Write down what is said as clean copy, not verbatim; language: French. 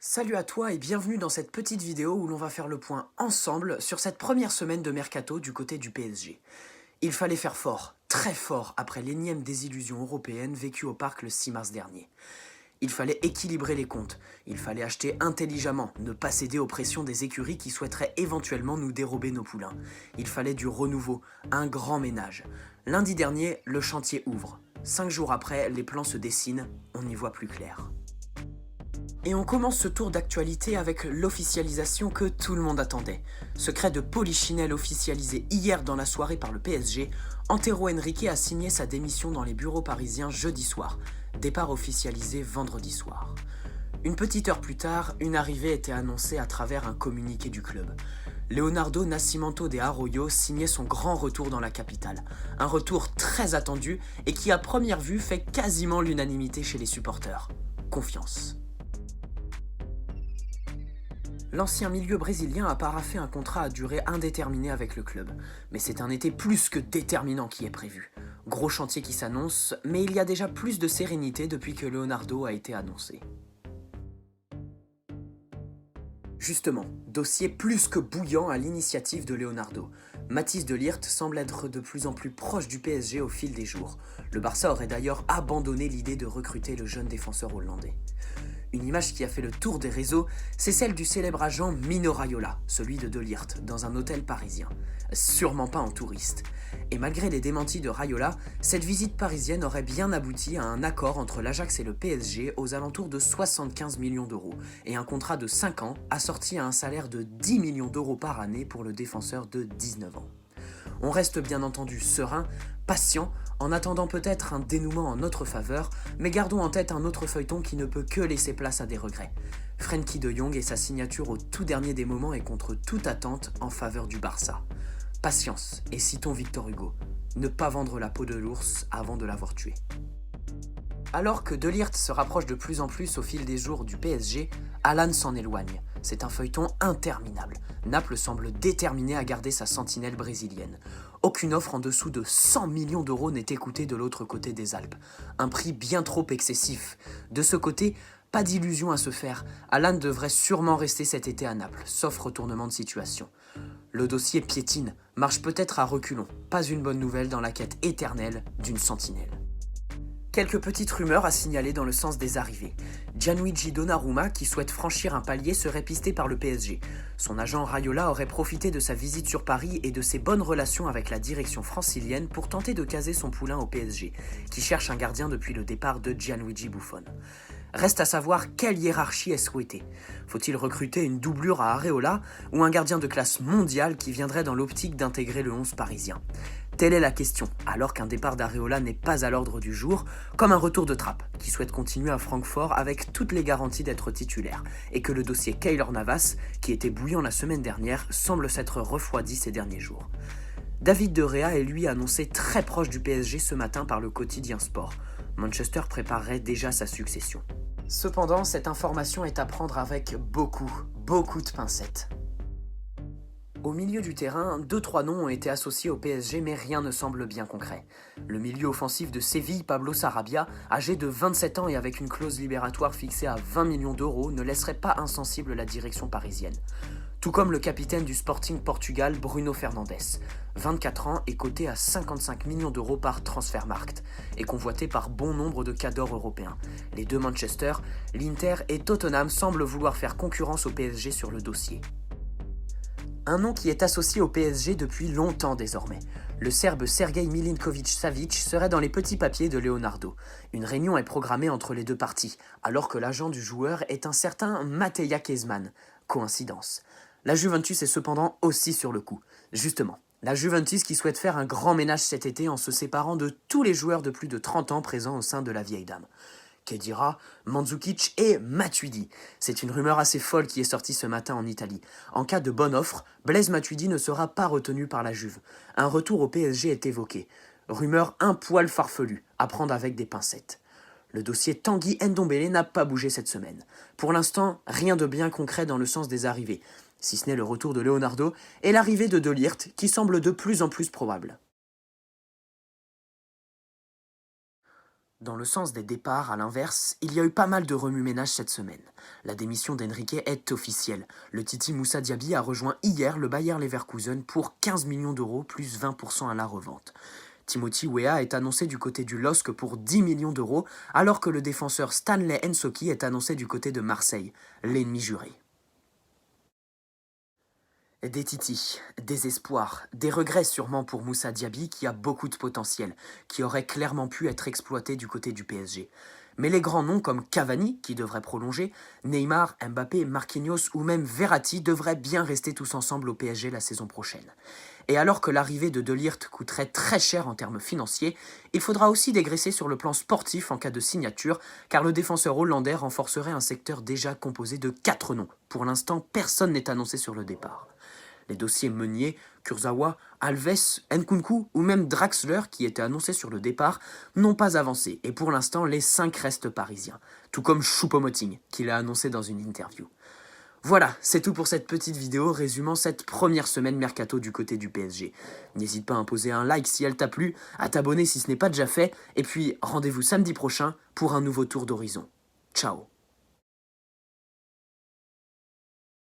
Salut à toi et bienvenue dans cette petite vidéo où l'on va faire le point ensemble sur cette première semaine de mercato du côté du PSG. Il fallait faire fort, très fort, après l'énième désillusion européenne vécue au parc le 6 mars dernier. Il fallait équilibrer les comptes, il fallait acheter intelligemment, ne pas céder aux pressions des écuries qui souhaiteraient éventuellement nous dérober nos poulains. Il fallait du renouveau, un grand ménage. Lundi dernier, le chantier ouvre. 5 jours après, les plans se dessinent, on y voit plus clair. Et on commence ce tour d'actualité avec l'officialisation que tout le monde attendait. Secret de Polichinelle officialisé hier dans la soirée par le PSG, Antero Henrique a signé sa démission dans les bureaux parisiens jeudi soir. Départ officialisé vendredi soir. Une petite heure plus tard, une arrivée était annoncée à travers un communiqué du club. Leonardo Nascimento de Arroyo signait son grand retour dans la capitale. Un retour très attendu et qui à première vue fait quasiment l'unanimité chez les supporters. Confiance. L'ancien milieu brésilien a paraphé un contrat à durée indéterminée avec le club. Mais c'est un été plus que déterminant qui est prévu. Gros chantier qui s'annonce, mais il y a déjà plus de sérénité depuis que Leonardo a été annoncé. Justement, dossier plus que bouillant à l'initiative de Leonardo. Mathys de Ligt semble être de plus en plus proche du PSG au fil des jours. Le Barça aurait d'ailleurs abandonné l'idée de recruter le jeune défenseur hollandais. Une image qui a fait le tour des réseaux, c'est celle du célèbre agent Mino Raiola, celui de Ligt, dans un hôtel parisien. Sûrement pas en touriste. Et malgré les démentis de Raiola, cette visite parisienne aurait bien abouti à un accord entre l'Ajax et le PSG aux alentours de 75 millions d'euros, et un contrat de 5 ans assorti à un salaire de 10 millions d'euros par année pour le défenseur de 19 ans. On reste bien entendu serein, patient, en attendant peut-être un dénouement en notre faveur, mais gardons en tête un autre feuilleton qui ne peut que laisser place à des regrets. Frenkie de Jong et sa signature au tout dernier des moments et contre toute attente en faveur du Barça. Patience, et citons Victor Hugo, ne pas vendre la peau de l'ours avant de l'avoir tué. Alors que De Ligt se rapproche de plus en plus au fil des jours du PSG, Alan s'en éloigne. C'est un feuilleton interminable. Naples semble déterminé à garder sa sentinelle brésilienne. Aucune offre en dessous de 100 millions d'euros n'est écoutée de l'autre côté des Alpes. Un prix bien trop excessif. De ce côté, pas d'illusion à se faire. Alan devrait sûrement rester cet été à Naples, sauf retournement de situation. Le dossier piétine, marche peut-être à reculons. Pas une bonne nouvelle dans la quête éternelle d'une sentinelle. Quelques petites rumeurs à signaler dans le sens des arrivées. Gianluigi Donnarumma, qui souhaite franchir un palier, serait pisté par le PSG. Son agent Raiola aurait profité de sa visite sur Paris et de ses bonnes relations avec la direction francilienne pour tenter de caser son poulain au PSG, qui cherche un gardien depuis le départ de Gianluigi Buffon. Reste à savoir quelle hiérarchie est souhaitée. Faut-il recruter une doublure à Areola ou un gardien de classe mondiale qui viendrait dans l'optique d'intégrer le 11 parisien ? Telle est la question, alors qu'un départ d'Areola n'est pas à l'ordre du jour, comme un retour de Trapp, qui souhaite continuer à Francfort avec toutes les garanties d'être titulaire, et que le dossier Keylor Navas, qui était bouillant la semaine dernière, semble s'être refroidi ces derniers jours. David De Gea est lui annoncé très proche du PSG ce matin par le quotidien Sport. Manchester préparerait déjà sa succession. Cependant, cette information est à prendre avec beaucoup de pincettes. Au milieu du terrain, 2-3 noms ont été associés au PSG, mais rien ne semble bien concret. Le milieu offensif de Séville, Pablo Sarabia, âgé de 27 ans et avec une clause libératoire fixée à 20 millions d'euros, ne laisserait pas insensible la direction parisienne. Tout comme le capitaine du Sporting Portugal, Bruno Fernandes. 24 ans et coté à 55 millions d'euros par Transfermarkt, et convoité par bon nombre de cadors européens. Les deux Manchester, l'Inter et Tottenham semblent vouloir faire concurrence au PSG sur le dossier. Un nom qui est associé au PSG depuis longtemps désormais. Le Serbe Sergej Milinković-Savić serait dans les petits papiers de Leonardo. Une réunion est programmée entre les deux parties, alors que l'agent du joueur est un certain Mateja Kezman. Coïncidence. La Juventus est cependant aussi sur le coup. Justement, la Juventus qui souhaite faire un grand ménage cet été en se séparant de tous les joueurs de plus de 30 ans présents au sein de la vieille dame. Khedira, Mandzukic et Matuidi. C'est une rumeur assez folle qui est sortie ce matin en Italie. En cas de bonne offre, Blaise Matuidi ne sera pas retenu par la Juve. Un retour au PSG est évoqué. Rumeur un poil farfelue, à prendre avec des pincettes. Le dossier Tanguy Ndombele n'a pas bougé cette semaine. Pour l'instant, rien de bien concret dans le sens des arrivées, si ce n'est le retour de Leonardo et l'arrivée de Ligt qui semble de plus en plus probable. Dans le sens des départs, à l'inverse, il y a eu pas mal de remue-ménage cette semaine. La démission d'Enrique est officielle. Le Titi Moussa Diaby a rejoint hier le Bayer Leverkusen pour 15 millions d'euros plus 20% à la revente. Timothy Weah est annoncé du côté du LOSC pour 10 millions d'euros, alors que le défenseur Stanley Nsoki est annoncé du côté de Marseille, l'ennemi juré. Des titis, des espoirs, des regrets sûrement pour Moussa Diaby qui a beaucoup de potentiel, qui aurait clairement pu être exploité du côté du PSG. Mais les grands noms comme Cavani, qui devrait prolonger, Neymar, Mbappé, Marquinhos ou même Verratti devraient bien rester tous ensemble au PSG la saison prochaine. Et alors que l'arrivée de De Ligt coûterait très cher en termes financiers, il faudra aussi dégraisser sur le plan sportif en cas de signature, car le défenseur hollandais renforcerait un secteur déjà composé de 4 noms. Pour l'instant, personne n'est annoncé sur le départ. Les dossiers Meunier, Kurzawa, Alves, Nkunku ou même Draxler, qui étaient annoncés sur le départ, n'ont pas avancé, et pour l'instant, les 5 restent parisiens, tout comme Choupo-Moting, qui l'a annoncé dans une interview. Voilà, c'est tout pour cette petite vidéo résumant cette première semaine mercato du côté du PSG. N'hésite pas à imposer un like si elle t'a plu, à t'abonner si ce n'est pas déjà fait, et puis rendez-vous samedi prochain pour un nouveau tour d'horizon. Ciao.